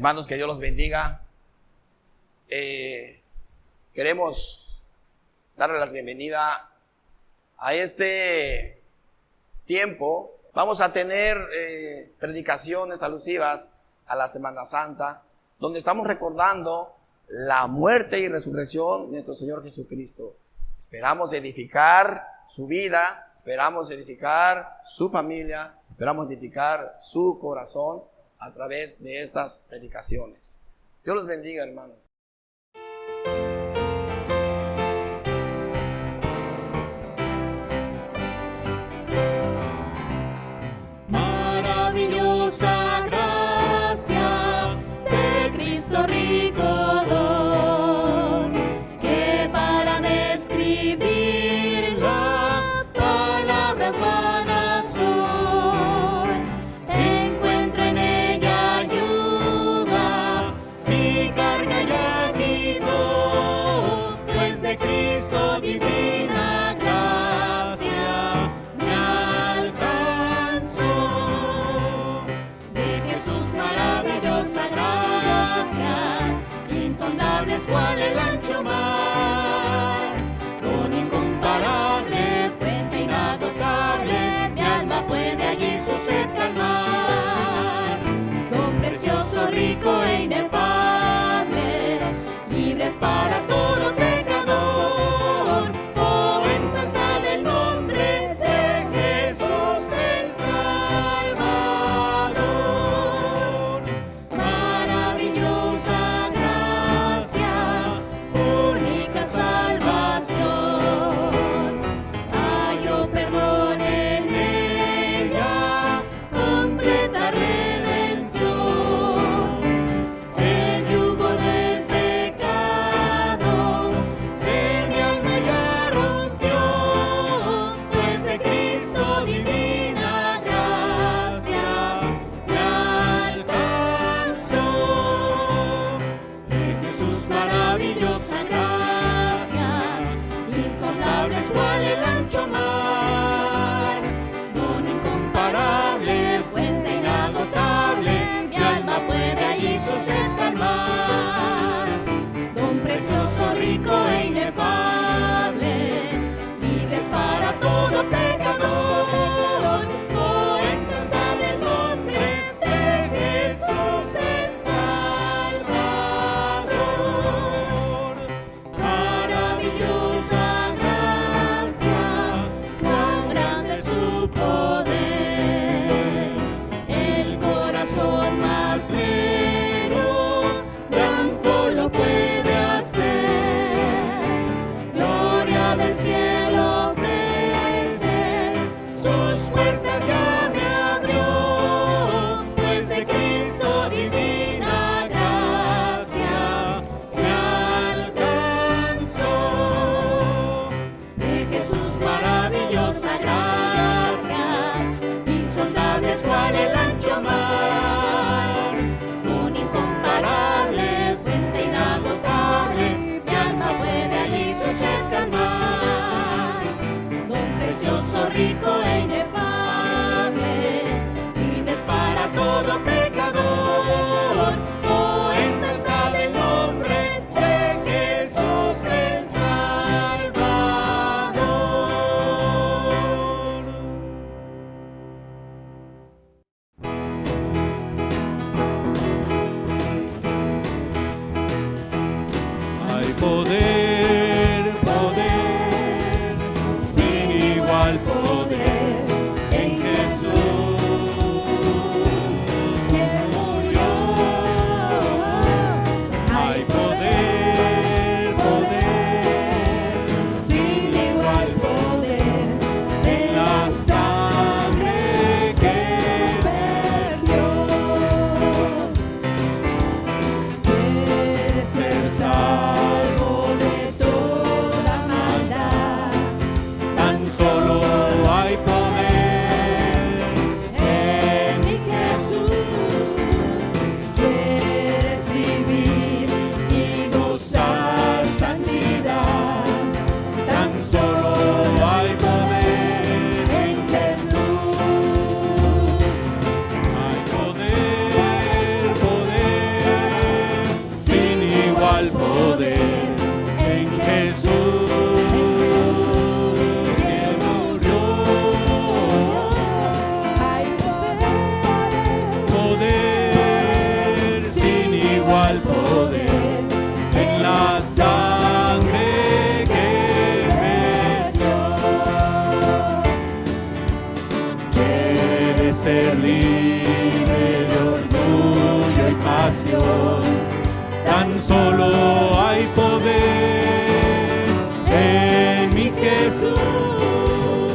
Hermanos, que Dios los bendiga. Queremos darle la bienvenida a este tiempo. Vamos a tener predicaciones alusivas a la Semana Santa, donde estamos recordando la muerte y resurrección de nuestro Señor Jesucristo. Esperamos edificar su vida, esperamos edificar su familia, esperamos edificar su corazón a través de estas predicaciones. Dios los bendiga, hermano. Maravillosa gracia de Cristo rico don, que para describirla palabras vanas son. Encuentro en ella ayuda, mi carga ya tentación. Tan solo hay poder en mi Jesús.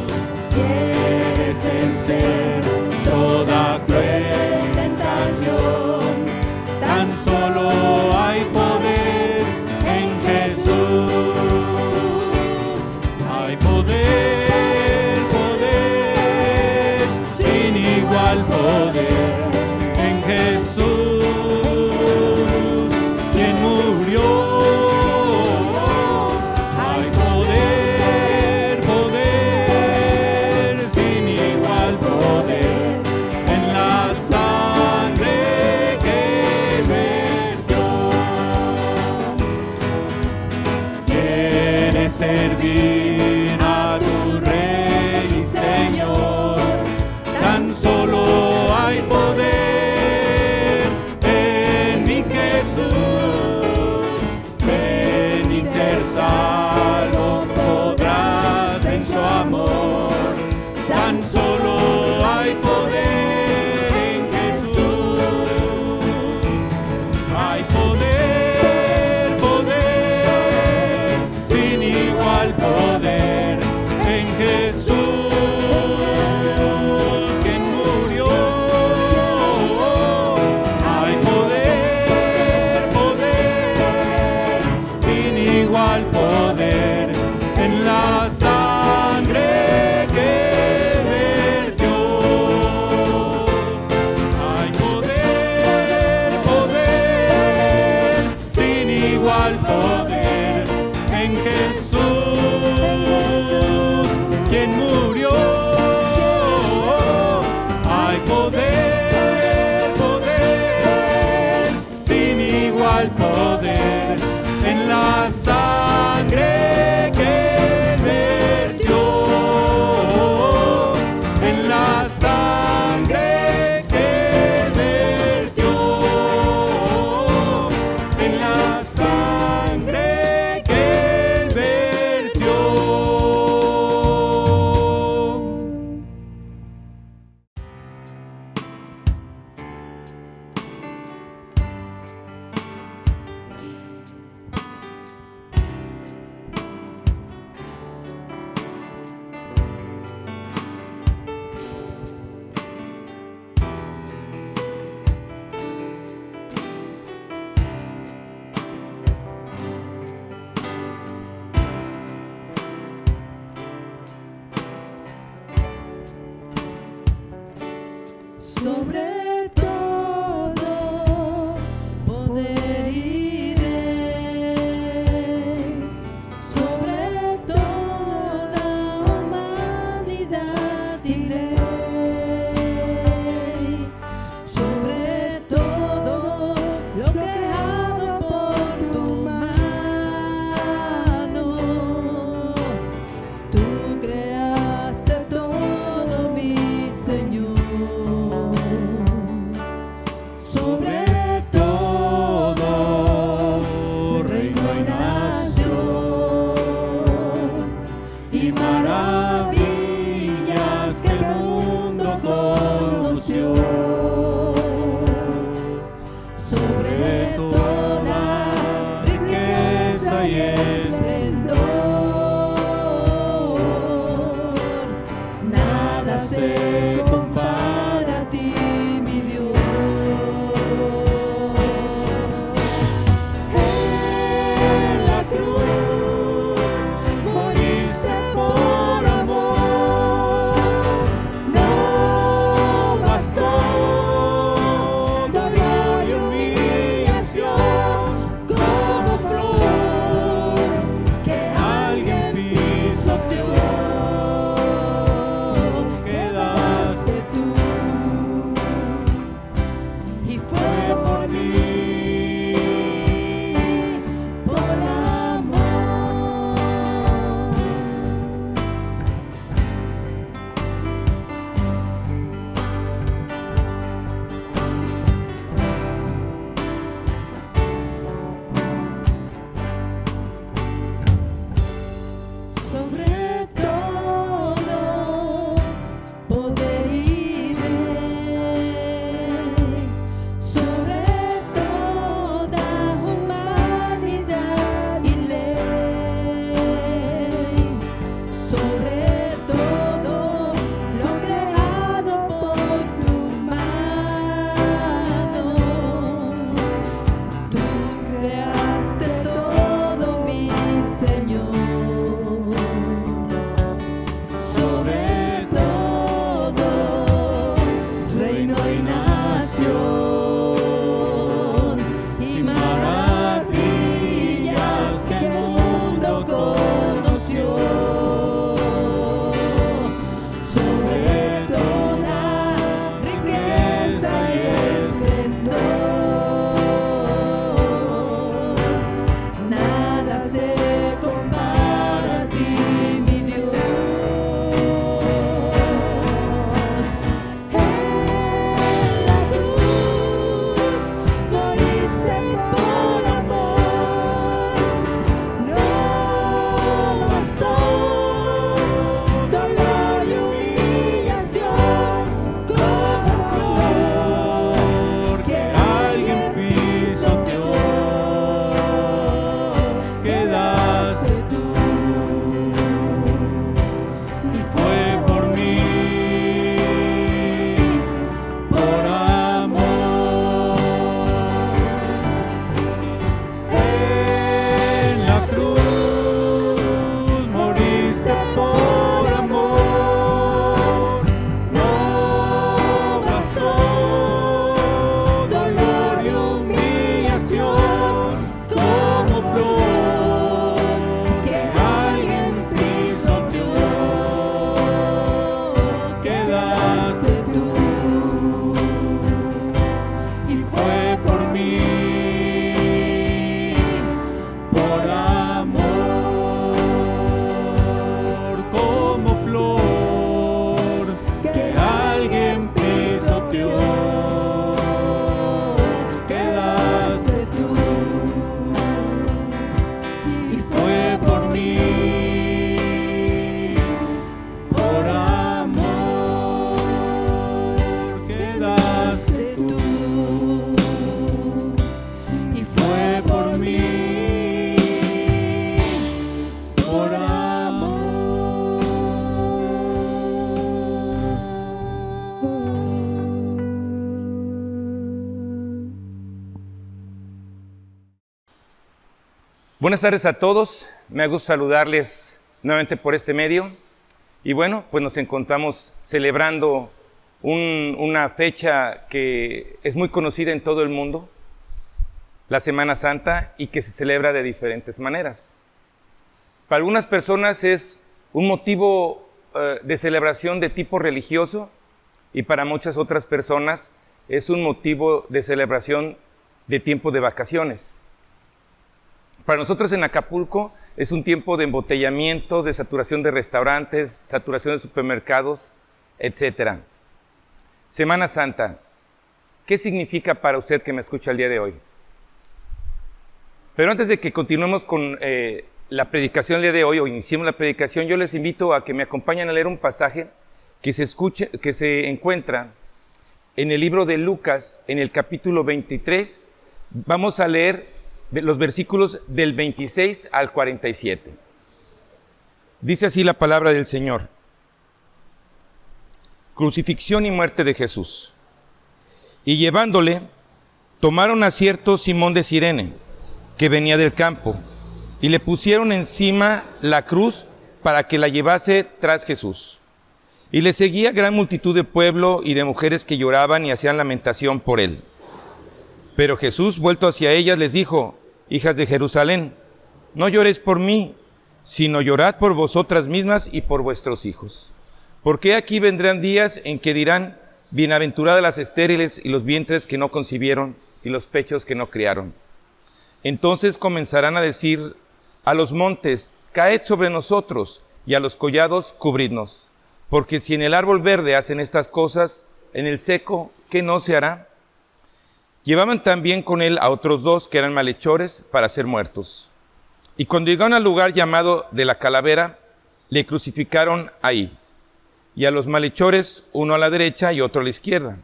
Quieres vencer toda cruel tentación. Tan solo hay poder en Jesús. Hay poder, poder, sin igual poder en Jesús, quien murió. Hay poder, poder, sin igual poder en la sangre que vertió. ¿Quieres servir a tu Rey y Señor? Tan solo hay poder en mi Jesús. Ven y ser salvo podrás en su amor. Tan solo hay poder en Jesús. Hay poder, poder, sin igual poder en Jesús, quien murió. Hay poder, poder, sin igual poder en la sangre que vertió. Hay poder, poder, sin igual poder en Jesús, quien murió. Hay poder, poder, sin igual poder en la sangre que vertió. En la sangre que vertió. En la sangre que vertió. Sobre todo poder y rey, sobre toda humanidad y ley, sobre todo lo creado por tu mano. Tú creaste todo, mi Señor. Sobre todo reino y nación y maravillas que el mundo conoció. Sobre toda riqueza y esplendor, nada se compara a ti, mi Dios. En la cruz moriste por amor, no bastó dolor y humillación como flor que alguien pisoteó. Quedaste tú y fue por mí, por amor. Sobre todo poder y rey, sobre Buenas tardes a todos, me gusta saludarles nuevamente por este medio. Y bueno, pues nos encontramos celebrando una fecha que es muy conocida en todo el mundo, la Semana Santa, y que se celebra de diferentes maneras. Para algunas personas es un motivo de celebración de tipo religioso, y para muchas otras personas es un motivo de celebración de tiempo de vacaciones. Para nosotros en Acapulco es un tiempo de embotellamiento, de saturación de restaurantes, saturación de supermercados, etc. Semana Santa, ¿qué significa para usted que me escucha el día de hoy? Pero antes de que continuemos con la predicación del día de hoy, o iniciemos la predicación, yo les invito a que me acompañen a leer un pasaje que se encuentra en el libro de Lucas, en el capítulo 23. Vamos a leer los versículos del 26 al 47. Dice así la palabra del Señor. Crucifixión y muerte de Jesús. Y llevándole, tomaron a cierto Simón de Cirene, que venía del campo, y le pusieron encima la cruz para que la llevase tras Jesús. Y le seguía gran multitud de pueblo y de mujeres que lloraban y hacían lamentación por él. Pero Jesús, vuelto hacia ellas, les dijo: hijas de Jerusalén, no lloréis por mí, sino llorad por vosotras mismas y por vuestros hijos. Porque aquí vendrán días en que dirán: bienaventuradas las estériles y los vientres que no concibieron y los pechos que no criaron. Entonces comenzarán a decir a los montes: caed sobre nosotros, y a los collados cubridnos. Porque si en el árbol verde hacen estas cosas, en el seco, ¿qué no se hará? Llevaban también con él a otros dos que eran malhechores para ser muertos. Y cuando llegaron al lugar llamado de la Calavera, le crucificaron ahí. Y a los malhechores, uno a la derecha y otro a la izquierda.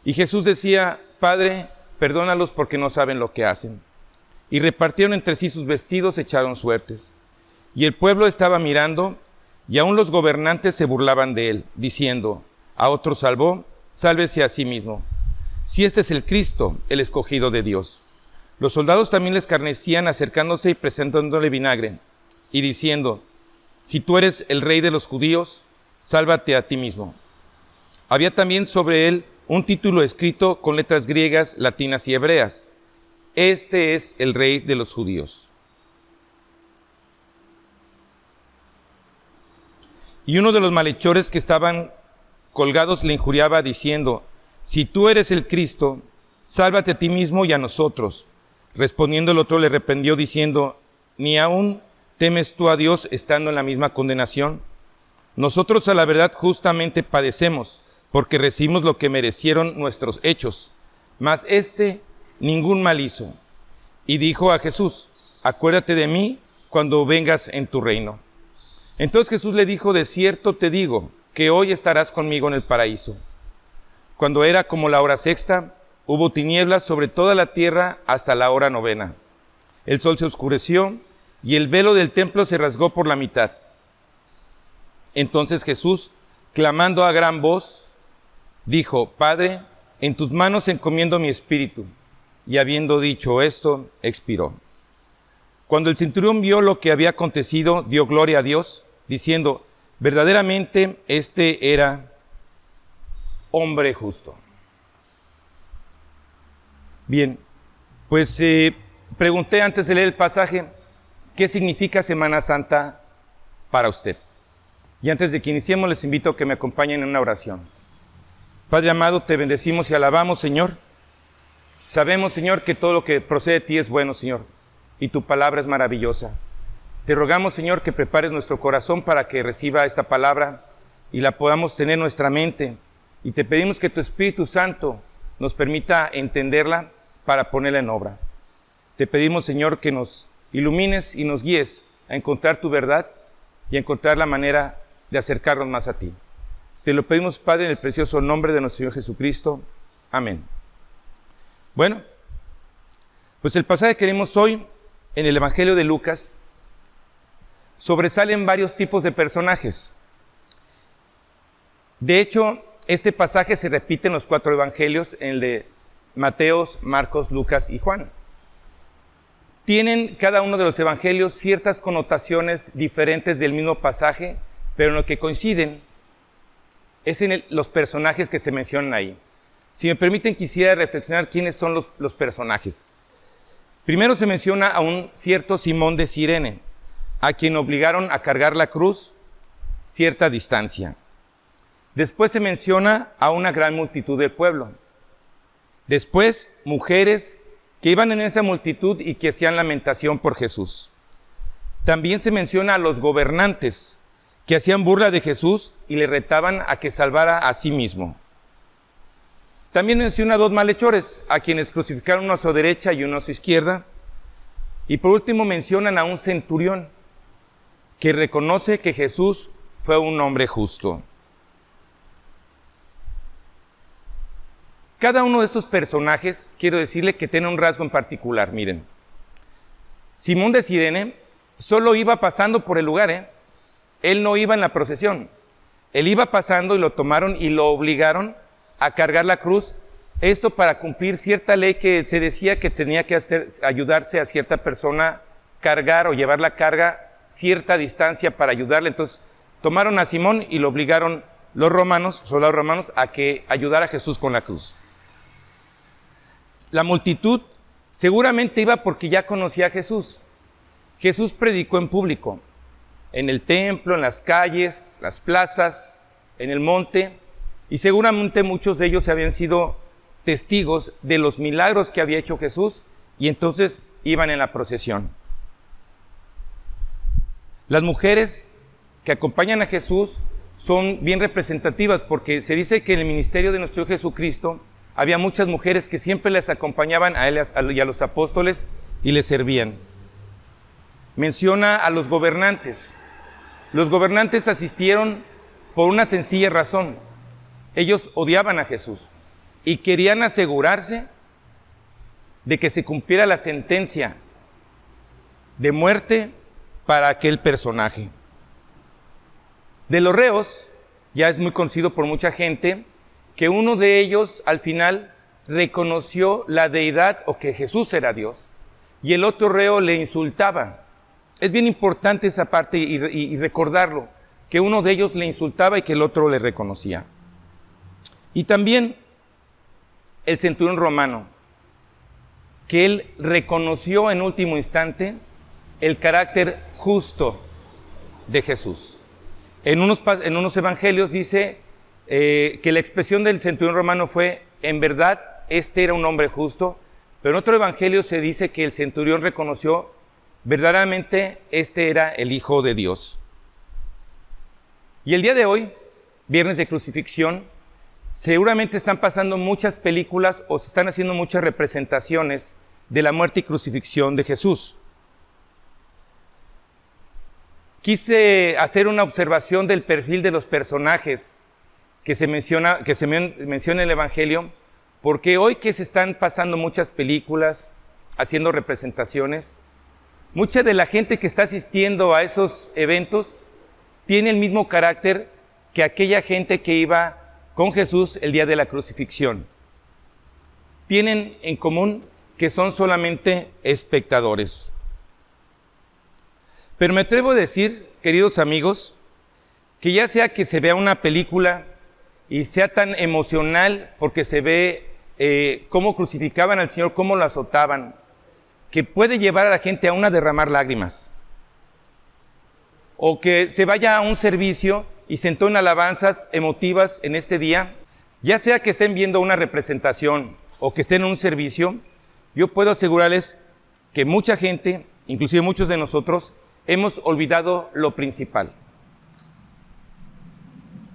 Y Jesús decía: Padre, perdónalos porque no saben lo que hacen. Y repartieron entre sí sus vestidos, echaron suertes. Y el pueblo estaba mirando, y aún los gobernantes se burlaban de él, diciendo: a otro salvó, sálvese a sí mismo. Si este es el Cristo, el escogido de Dios. Los soldados también le escarnecían, acercándose y presentándole vinagre, y diciendo: si tú eres el rey de los judíos, sálvate a ti mismo. Había también sobre él un título escrito con letras griegas, latinas y hebreas: este es el rey de los judíos. Y uno de los malhechores que estaban colgados le injuriaba, diciendo: si tú eres el Cristo, sálvate a ti mismo y a nosotros. Respondiendo el otro le reprendió, diciendo: ¿ni aún temes tú a Dios estando en la misma condenación? Nosotros a la verdad justamente padecemos, porque recibimos lo que merecieron nuestros hechos. Mas este ningún mal hizo. Y dijo a Jesús: acuérdate de mí cuando vengas en tu reino. Entonces Jesús le dijo: de cierto te digo, que hoy estarás conmigo en el paraíso. Cuando era como la hora sexta, hubo tinieblas sobre toda la tierra hasta la hora novena. El sol se oscureció y el velo del templo se rasgó por la mitad. Entonces Jesús, clamando a gran voz, dijo: Padre, en tus manos encomiendo mi espíritu. Y habiendo dicho esto, expiró. Cuando el centurión vio lo que había acontecido, dio gloria a Dios, diciendo: verdaderamente este era hombre justo. Bien, pues pregunté antes de leer el pasaje: ¿qué significa Semana Santa para usted? Y antes de que iniciemos, les invito a que me acompañen en una oración. Padre amado, te bendecimos y alabamos, Señor. Sabemos, Señor, que todo lo que procede de ti es bueno, Señor, y tu palabra es maravillosa. Te rogamos, Señor, que prepares nuestro corazón para que reciba esta palabra y la podamos tener en nuestra mente. Y te pedimos que tu Espíritu Santo nos permita entenderla para ponerla en obra. Te pedimos, Señor, que nos ilumines y nos guíes a encontrar tu verdad y a encontrar la manera de acercarnos más a ti. Te lo pedimos, Padre, en el precioso nombre de nuestro Señor Jesucristo. Amén. Bueno, pues el pasaje que leemos hoy en el Evangelio de Lucas sobresalen varios tipos de personajes. De hecho, este pasaje se repite en los 4 evangelios, en el de Mateo, Marcos, Lucas y Juan. Tienen cada uno de los evangelios ciertas connotaciones diferentes del mismo pasaje, pero en lo que coinciden es en los personajes que se mencionan ahí. Si me permiten, quisiera reflexionar quiénes son los personajes. Primero se menciona a un cierto Simón de Cirene, a quien obligaron a cargar la cruz cierta distancia. Después se menciona a una gran multitud del pueblo. Después, mujeres que iban en esa multitud y que hacían lamentación por Jesús. También se menciona a los gobernantes que hacían burla de Jesús y le retaban a que salvara a sí mismo. También menciona a dos malhechores, a quienes crucificaron uno a su derecha y uno a su izquierda. Y por último mencionan a un centurión que reconoce que Jesús fue un hombre justo. Cada uno de estos personajes, quiero decirle que tiene un rasgo en particular. Miren, Simón de Cirene solo iba pasando por el lugar, Él no iba en la procesión. Él iba pasando y lo tomaron y lo obligaron a cargar la cruz. Esto para cumplir cierta ley que se decía que tenía que ayudarse a cierta persona, cargar o llevar la carga cierta distancia para ayudarle. Entonces tomaron a Simón y lo obligaron los romanos, soldados romanos, a que ayudara a Jesús con la cruz. La multitud seguramente iba porque ya conocía a Jesús. Jesús predicó en público, en el templo, en las calles, las plazas, en el monte, y seguramente muchos de ellos habían sido testigos de los milagros que había hecho Jesús, y entonces iban en la procesión. Las mujeres que acompañan a Jesús son bien representativas, porque se dice que en el ministerio de nuestro Dios Jesucristo había muchas mujeres que siempre les acompañaban a él y a los apóstoles y les servían. Menciona a los gobernantes. Los gobernantes asistieron por una sencilla razón. Ellos odiaban a Jesús y querían asegurarse de que se cumpliera la sentencia de muerte para aquel personaje. De los reos, ya es muy conocido por mucha gente, que uno de ellos al final reconoció la deidad o que Jesús era Dios, y el otro reo le insultaba. Es bien importante esa parte y recordarlo, que uno de ellos le insultaba y que el otro le reconocía. Y también el centurión romano, que él reconoció en último instante el carácter justo de Jesús. En unos evangelios dice que la expresión del centurión romano fue: en verdad, este era un hombre justo. Pero en otro evangelio se dice que el centurión reconoció: verdaderamente, este era el Hijo de Dios. Y el día de hoy, viernes de crucifixión, seguramente están pasando muchas películas o se están haciendo muchas representaciones de la muerte y crucifixión de Jesús. Quise hacer una observación del perfil de los personajes que se menciona en el Evangelio, porque hoy que se están pasando muchas películas, haciendo representaciones, mucha de la gente que está asistiendo a esos eventos tiene el mismo carácter que aquella gente que iba con Jesús el día de la crucifixión. Tienen en común que son solamente espectadores. Pero me atrevo a decir, queridos amigos, que ya sea que se vea una película y sea tan emocional porque se ve cómo crucificaban al Señor, cómo lo azotaban, que puede llevar a la gente aún a derramar lágrimas. O que se vaya a un servicio y se entonen alabanzas emotivas en este día, ya sea que estén viendo una representación o que estén en un servicio, yo puedo asegurarles que mucha gente, inclusive muchos de nosotros, hemos olvidado lo principal.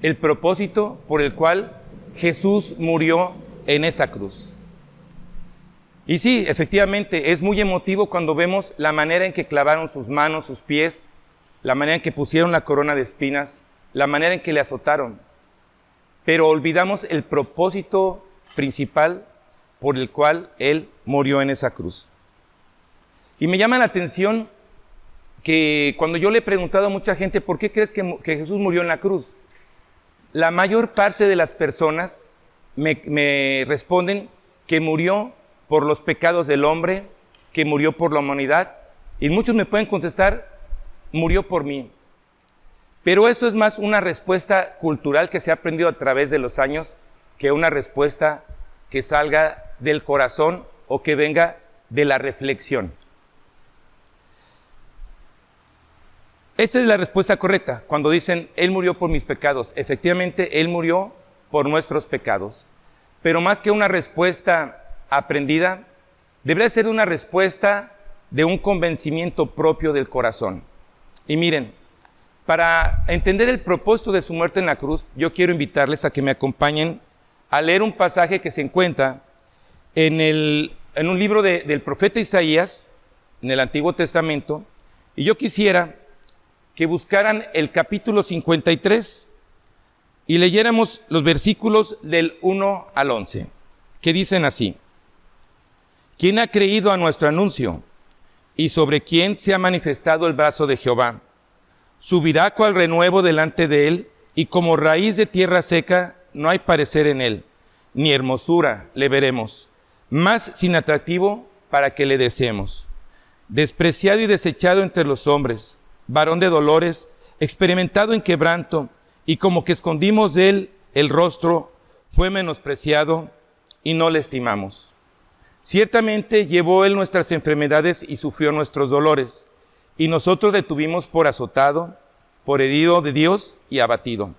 El propósito por el cual Jesús murió en esa cruz. Y sí, efectivamente, es muy emotivo cuando vemos la manera en que clavaron sus manos, sus pies, la manera en que pusieron la corona de espinas, la manera en que le azotaron. Pero olvidamos el propósito principal por el cual Él murió en esa cruz. Y me llama la atención que cuando yo le he preguntado a mucha gente, ¿por qué crees que Jesús murió en la cruz? La mayor parte de las personas me responden que murió por los pecados del hombre, que murió por la humanidad. Y muchos me pueden contestar, murió por mí. Pero eso es más una respuesta cultural que se ha aprendido a través de los años que una respuesta que salga del corazón o que venga de la reflexión. Esa es la respuesta correcta. Cuando dicen, Él murió por mis pecados. Efectivamente, Él murió por nuestros pecados. Pero más que una respuesta aprendida, debería ser una respuesta de un convencimiento propio del corazón. Y miren, para entender el propósito de su muerte en la cruz, yo quiero invitarles a que me acompañen a leer un pasaje que se encuentra en un libro del profeta Isaías, en el Antiguo Testamento, y yo quisiera que buscaran el capítulo 53 y leyéramos los versículos del 1 al 11, que dicen así: ¿Quién ha creído a nuestro anuncio? ¿Y sobre quién se ha manifestado el brazo de Jehová? Subirá cual renuevo delante de él, y como raíz de tierra seca no hay parecer en él, ni hermosura le veremos, más sin atractivo para que le deseemos. Despreciado y desechado entre los hombres, varón de dolores, experimentado en quebranto, y como que escondimos de él el rostro, fue menospreciado y no le estimamos. Ciertamente llevó él nuestras enfermedades y sufrió nuestros dolores, y nosotros le tuvimos por azotado, por herido de Dios y abatido.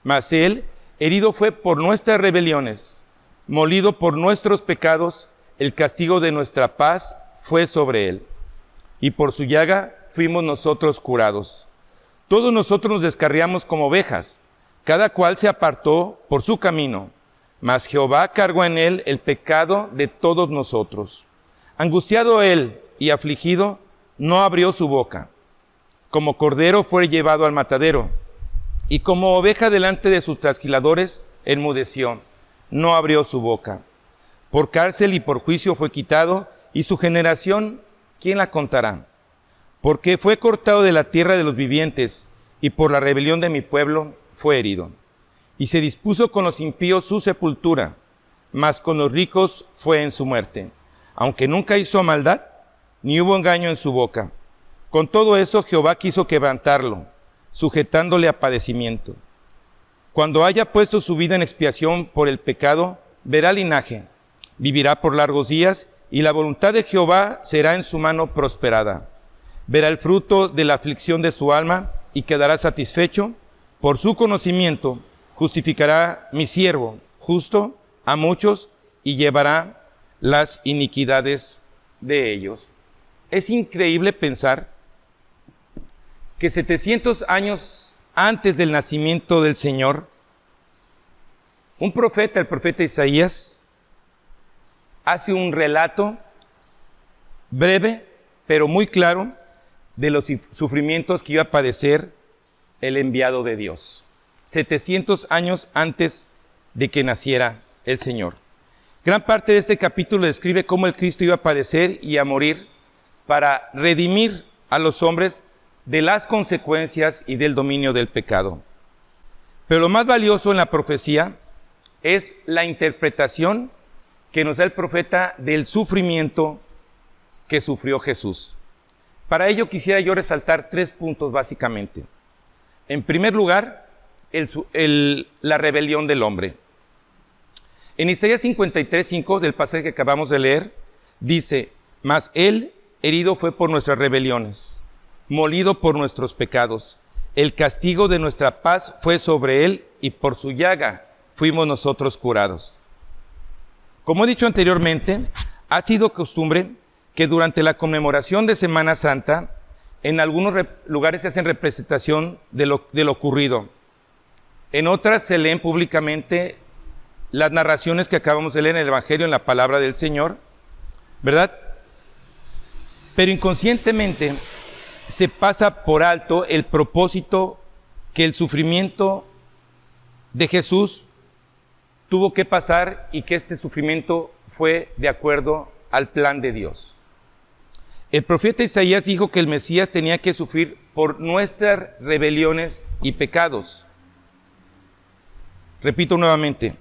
Mas él herido fue por nuestras rebeliones, molido por nuestros pecados, el castigo de nuestra paz fue sobre él, y por su llaga fuimos nosotros curados. Todos nosotros nos descarriamos como ovejas, cada cual se apartó por su camino, mas Jehová cargó en él el pecado de todos nosotros. Angustiado él y afligido, no abrió su boca. Como cordero fue llevado al matadero, y como oveja delante de sus trasquiladores, enmudeció, no abrió su boca. Por cárcel y por juicio fue quitado, y su generación, ¿quién la contará? Porque fue cortado de la tierra de los vivientes, y por la rebelión de mi pueblo fue herido. Y se dispuso con los impíos su sepultura, mas con los ricos fue en su muerte, aunque nunca hizo maldad, ni hubo engaño en su boca. Con todo eso Jehová quiso quebrantarlo, sujetándole a padecimiento. Cuando haya puesto su vida en expiación por el pecado, verá linaje, vivirá por largos días, y la voluntad de Jehová será en su mano prosperada. Verá el fruto de la aflicción de su alma, y quedará satisfecho. Por su conocimiento justificará mi siervo justo a muchos, y llevará las iniquidades de ellos. Es increíble pensar que 700 años antes del nacimiento del Señor, un profeta, el profeta Isaías, hace un relato breve, pero muy claro, de los sufrimientos que iba a padecer el enviado de Dios. 700 años antes de que naciera el Señor. Gran parte de este capítulo describe cómo el Cristo iba a padecer y a morir para redimir a los hombres de las consecuencias y del dominio del pecado. Pero lo más valioso en la profecía es la interpretación que nos da el profeta del sufrimiento que sufrió Jesús. Para ello quisiera yo resaltar 3 puntos básicamente. En primer lugar, la rebelión del hombre. En Isaías 53:5 del pasaje que acabamos de leer, dice: mas él herido fue por nuestras rebeliones, molido por nuestros pecados. El castigo de nuestra paz fue sobre él, y por su llaga fuimos nosotros curados. Como he dicho anteriormente, ha sido costumbre que durante la conmemoración de Semana Santa, en algunos lugares se hacen representación de lo ocurrido. En otras se leen públicamente las narraciones que acabamos de leer en el Evangelio, en la palabra del Señor, ¿verdad? Pero inconscientemente se pasa por alto el propósito que el sufrimiento de Jesús tuvo que pasar, y que este sufrimiento fue de acuerdo al plan de Dios. El profeta Isaías dijo que el Mesías tenía que sufrir por nuestras rebeliones y pecados. Repito nuevamente,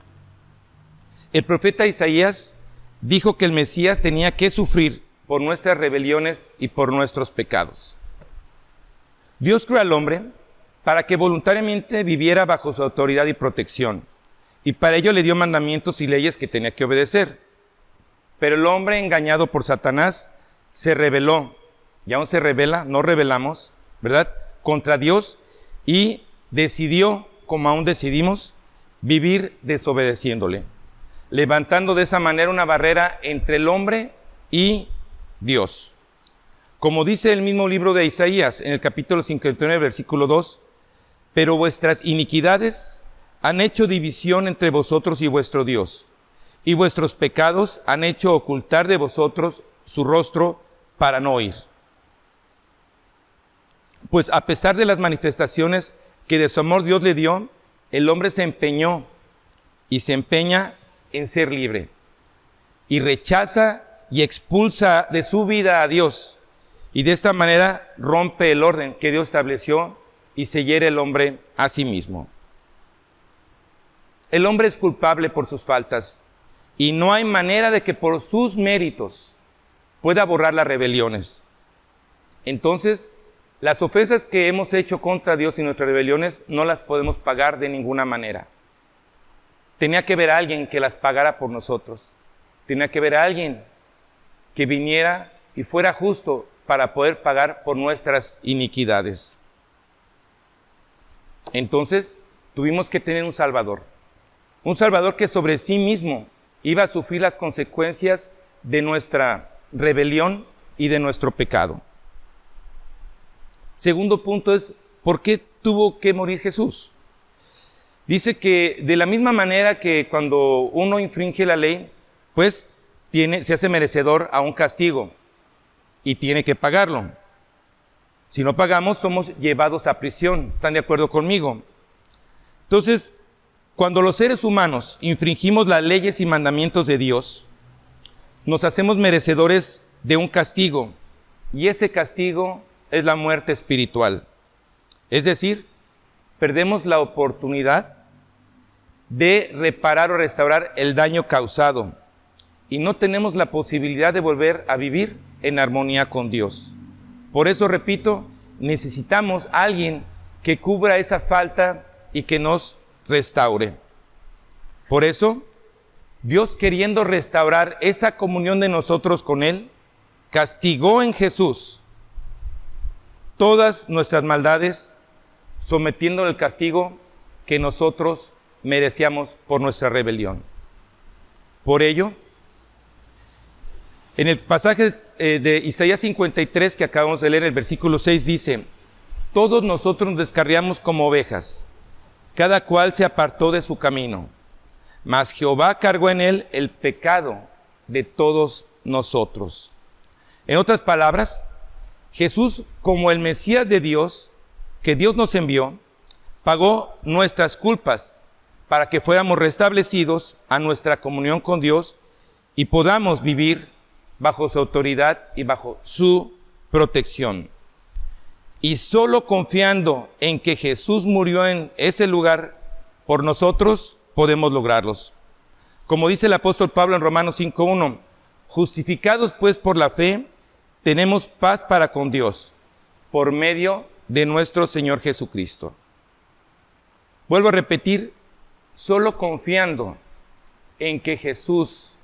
el profeta Isaías dijo que el Mesías tenía que sufrir por nuestras rebeliones y por nuestros pecados. Dios creó al hombre para que voluntariamente viviera bajo su autoridad y protección, y para ello le dio mandamientos y leyes que tenía que obedecer. Pero el hombre, engañado por Satanás, se rebeló, y aún se rebela, no rebelamos, ¿verdad?, contra Dios, y decidió, como aún decidimos, vivir desobedeciéndole, levantando de esa manera una barrera entre el hombre y Dios. Como dice el mismo libro de Isaías, en el capítulo 59, versículo 2, pero vuestras iniquidades han hecho división entre vosotros y vuestro Dios, y vuestros pecados han hecho ocultar de vosotros su rostro para no oír. Pues a pesar de las manifestaciones que de su amor Dios le dio, el hombre se empeñó y se empeña en ser libre, y rechaza y expulsa de su vida a Dios, y de esta manera rompe el orden que Dios estableció y se hiere el hombre a sí mismo. El hombre es culpable por sus faltas, y no hay manera de que por sus méritos pueda borrar las rebeliones. Entonces, las ofensas que hemos hecho contra Dios y nuestras rebeliones no las podemos pagar de ninguna manera. Tenía que haber alguien que las pagara por nosotros. Tenía que haber alguien que viniera y fuera justo para poder pagar por nuestras iniquidades. Entonces, tuvimos que tener un Salvador que sobre sí mismo iba a sufrir las consecuencias de nuestra rebelión y de nuestro pecado. Segundo punto es, ¿por qué tuvo que morir Jesús? Dice que de la misma manera que cuando uno infringe la ley, pues se hace merecedor a un castigo y tiene que pagarlo. Si no pagamos, somos llevados a prisión. ¿Están de acuerdo conmigo? Entonces, cuando los seres humanos infringimos las leyes y mandamientos de Dios, nos hacemos merecedores de un castigo, y ese castigo es la muerte espiritual. Es decir, perdemos la oportunidad de reparar o restaurar el daño causado, y no tenemos la posibilidad de volver a vivir en armonía con Dios. Por eso, repito, necesitamos a alguien que cubra esa falta y que nos restaure. Por eso, Dios, queriendo restaurar esa comunión de nosotros con Él, castigó en Jesús todas nuestras maldades, sometiéndole el castigo que nosotros merecíamos por nuestra rebelión. Por ello, en el pasaje de Isaías 53 que acabamos de leer, el versículo 6 dice: todos nosotros nos descarriamos como ovejas, cada cual se apartó de su camino, mas Jehová cargó en él el pecado de todos nosotros. En otras palabras, Jesús, como el Mesías de Dios, que Dios nos envió, pagó nuestras culpas para que fuéramos restablecidos a nuestra comunión con Dios y podamos vivir bajo su autoridad y bajo su protección. Y solo confiando en que Jesús murió en ese lugar por nosotros, podemos lograrlos. Como dice el apóstol Pablo en Romanos 5:1, justificados pues por la fe, tenemos paz para con Dios, por medio de nuestro Señor Jesucristo. Vuelvo a repetir, solo confiando en que Jesús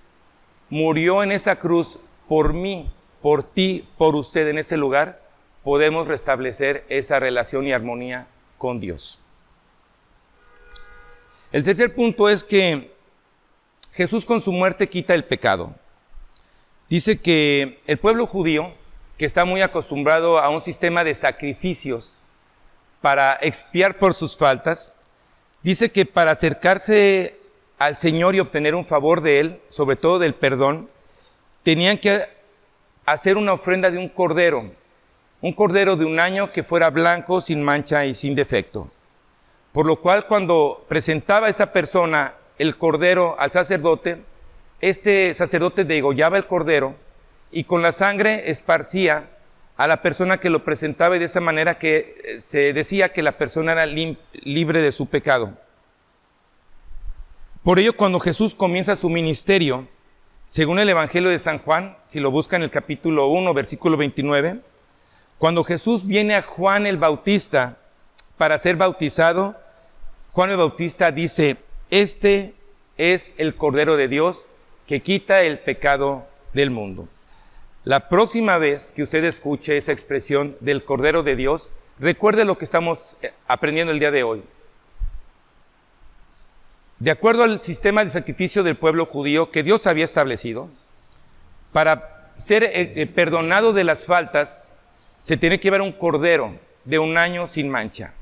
murió en esa cruz por mí, por ti, por usted en ese lugar, podemos restablecer esa relación y armonía con Dios. El tercer punto es que Jesús con su muerte quita el pecado. Dice que el pueblo judío, que está muy acostumbrado a un sistema de sacrificios para expiar por sus faltas, dice que para acercarse al Señor y obtener un favor de Él, sobre todo del perdón, tenían que hacer una ofrenda de un cordero de un año que fuera blanco, sin mancha y sin defecto. Por lo cual, cuando presentaba esa persona el cordero al sacerdote, este sacerdote degollaba el cordero y con la sangre esparcía a la persona que lo presentaba, y de esa manera que se decía que la persona era libre de su pecado. Por ello, cuando Jesús comienza su ministerio, según el Evangelio de San Juan, si lo buscan en el capítulo 1, versículo 29, cuando Jesús viene a Juan el Bautista para ser bautizado, Juan el Bautista dice, este es el Cordero de Dios que quita el pecado del mundo. La próxima vez que usted escuche esa expresión del Cordero de Dios, recuerde lo que estamos aprendiendo el día de hoy. De acuerdo al sistema de sacrificio del pueblo judío que Dios había establecido, para ser perdonado de las faltas, se tiene que llevar un cordero de 1 año sin mancha.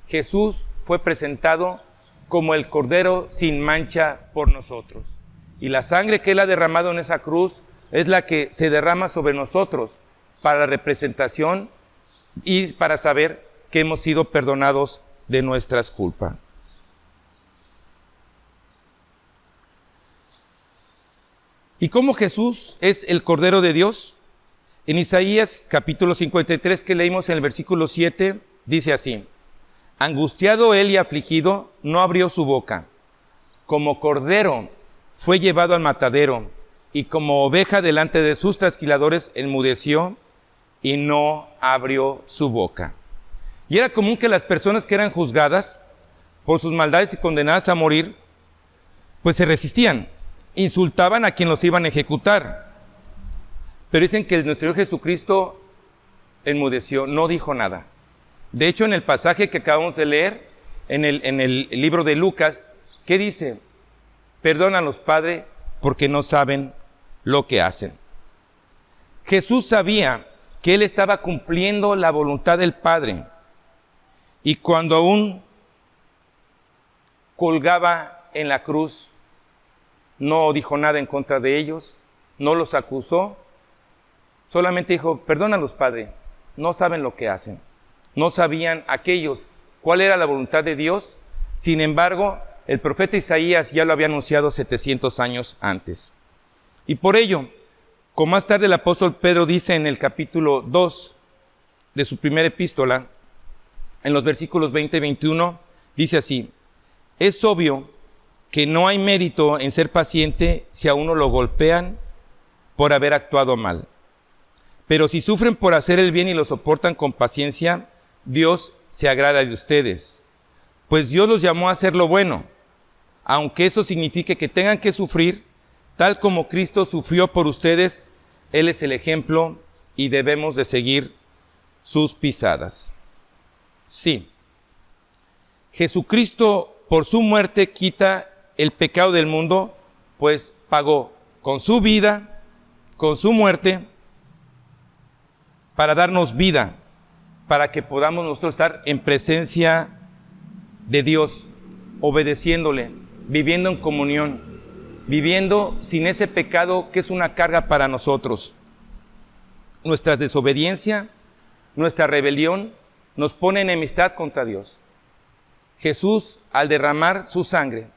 Jesús fue presentado como el cordero sin mancha por nosotros. Y la sangre que Él ha derramado en esa cruz es la que se derrama sobre nosotros para la representación y para saber que hemos sido perdonados de nuestras culpas. ¿Y cómo Jesús es el Cordero de Dios? En Isaías capítulo 53 que leímos en el versículo 7, dice así: angustiado él y afligido, no abrió su boca. Como cordero fue llevado al matadero, y como oveja delante de sus trasquiladores enmudeció y no abrió su boca. Y era común que las personas que eran juzgadas por sus maldades y condenadas a morir, pues se resistían, insultaban a quien los iban a ejecutar. Pero dicen que nuestro Señor Jesucristo enmudeció, no dijo nada. De hecho, en el pasaje que acabamos de leer, en el libro de Lucas, ¿qué dice? Perdónalos, Padre, porque no saben lo que hacen. Jesús sabía que Él estaba cumpliendo la voluntad del Padre. Y cuando aún colgaba en la cruz, no dijo nada en contra de ellos, no los acusó, solamente dijo, perdónalos, Padre, no saben lo que hacen. No sabían aquellos cuál era la voluntad de Dios. Sin embargo, el profeta Isaías ya lo había anunciado 700 años antes. Y por ello, como más tarde el apóstol Pedro dice en el capítulo 2 de su primera epístola, en los versículos 20 y 21, dice así: es obvio que no hay mérito en ser paciente si a uno lo golpean por haber actuado mal. Pero si sufren por hacer el bien y lo soportan con paciencia, Dios se agrada de ustedes, pues Dios los llamó a hacer lo bueno, aunque eso signifique que tengan que sufrir, tal como Cristo sufrió por ustedes. Él es el ejemplo y debemos de seguir sus pisadas. Sí, Jesucristo por su muerte quita el pecado del mundo, pues pagó con su vida, con su muerte, para darnos vida, para que podamos nosotros estar en presencia de Dios, obedeciéndole, viviendo en comunión, viviendo sin ese pecado que es una carga para nosotros. Nuestra desobediencia, nuestra rebelión, nos pone en enemistad contra Dios. Jesús, al derramar su sangre,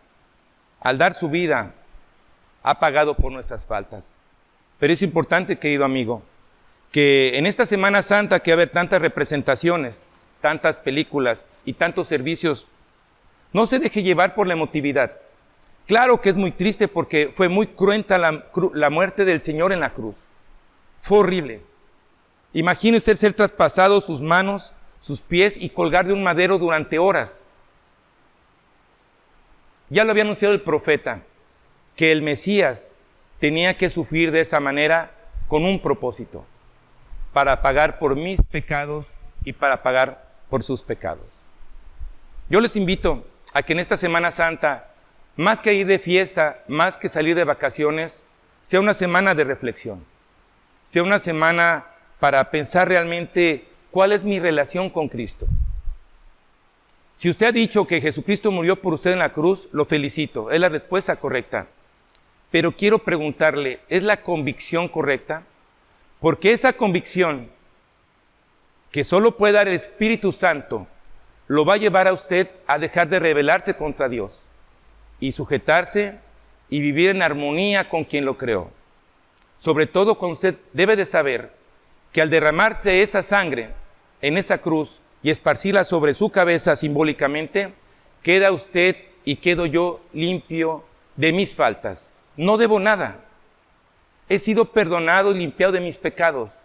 al dar su vida, ha pagado por nuestras faltas. Pero es importante, querido amigo, que en esta Semana Santa que va a haber tantas representaciones, tantas películas y tantos servicios, no se deje llevar por la emotividad. Claro que es muy triste porque fue muy cruenta la muerte del Señor en la cruz. Fue horrible. Imagínese ser traspasado sus manos, sus pies y colgar de un madero durante horas. Ya lo había anunciado el profeta, que el Mesías tenía que sufrir de esa manera con un propósito: para pagar por mis pecados y para pagar por sus pecados. Yo les invito a que en esta Semana Santa, más que ir de fiesta, más que salir de vacaciones, sea una semana de reflexión, sea una semana para pensar realmente cuál es mi relación con Cristo. Si usted ha dicho que Jesucristo murió por usted en la cruz, lo felicito, es la respuesta correcta. Pero quiero preguntarle, ¿es la convicción correcta? Porque esa convicción que solo puede dar el Espíritu Santo lo va a llevar a usted a dejar de rebelarse contra Dios y sujetarse y vivir en armonía con quien lo creó. Sobre todo, usted debe de saber que al derramarse esa sangre en esa cruz y esparcirla sobre su cabeza simbólicamente, queda usted y quedo yo limpio de mis faltas. No debo nada. he sido perdonado y limpiado de mis pecados.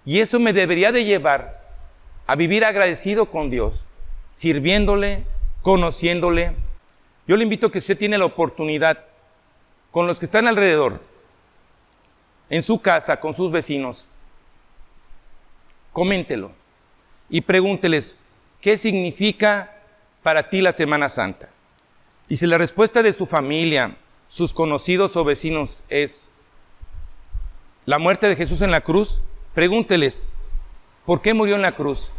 Y eso me debería de llevar a vivir agradecido con Dios, sirviéndole, conociéndole. Yo le invito a que usted tiene la oportunidad, con los que están alrededor, en su casa, con sus vecinos, coméntelo y pregúnteles, ¿qué significa para ti la Semana Santa? Y si la respuesta de su familia, sus conocidos o vecinos es la muerte de Jesús en la cruz, pregúnteles, ¿por qué murió en la cruz?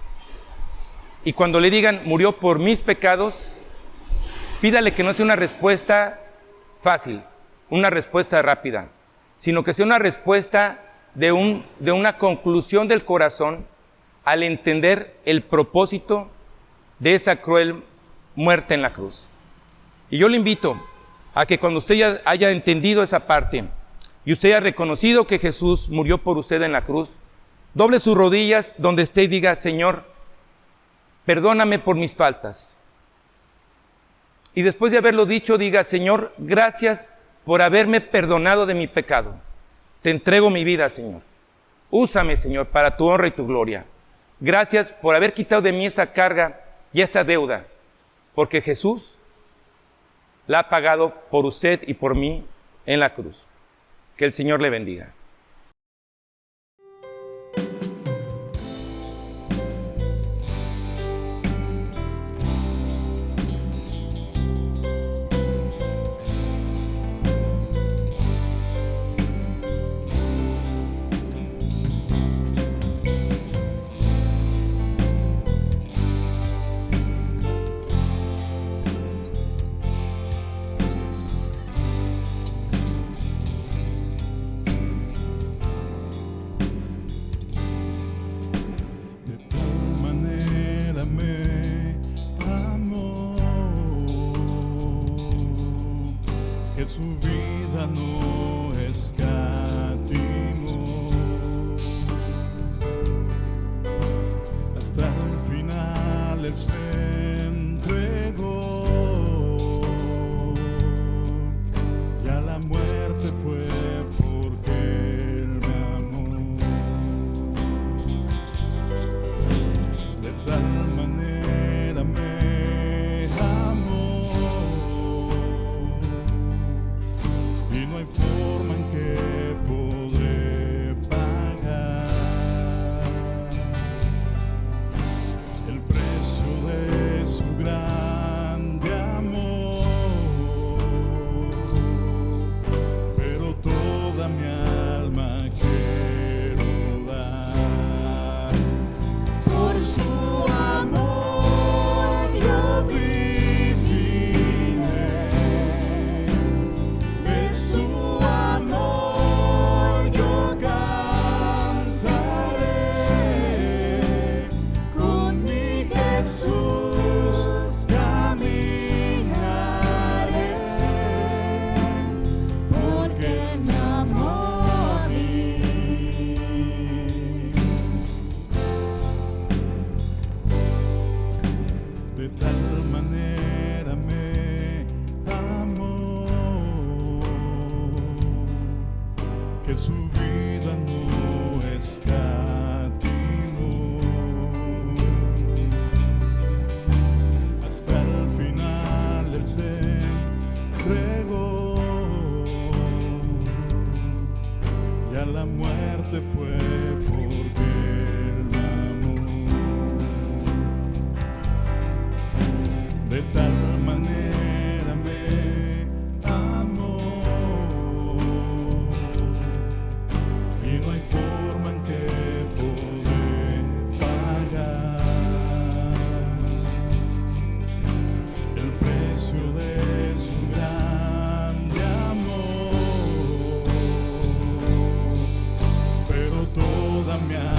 Y cuando le digan, murió por mis pecados, pídale que no sea una respuesta fácil, una respuesta rápida, sino que sea una respuesta de una conclusión del corazón al entender el propósito de esa cruel muerte en la cruz. Y yo le invito a que cuando usted ya haya entendido esa parte y usted haya reconocido que Jesús murió por usted en la cruz, doble sus rodillas donde esté y diga, Señor, perdóname por mis faltas. Y después de haberlo dicho, diga, Señor, gracias por haberme perdonado de mi pecado. Te entrego mi vida, Señor. Úsame, Señor, para tu honra y tu gloria. Gracias por haber quitado de mí esa carga y esa deuda, porque Jesús la ha pagado por usted y por mí en la cruz. Que el Señor le bendiga. Su vida no escatimó, hasta el final Él se entregó, y a la muerte fue porque Él me amó. De tal manera me amó, y no hay forma en que podré pagar el precio de su grande amor, pero toda mi alma quiero dar. Por su amor yo viviré, de su amor yo cantaré, con mi Jesús caminaré, porque me amó a mí. De tal manera me amó, que su vida no escatimó, hasta el final Él se entregó, y a la muerte fue porque Él me amó. De tal manera me amó, y no hay forma en que podré pagar el precio de su grande amor, pero toda mi alma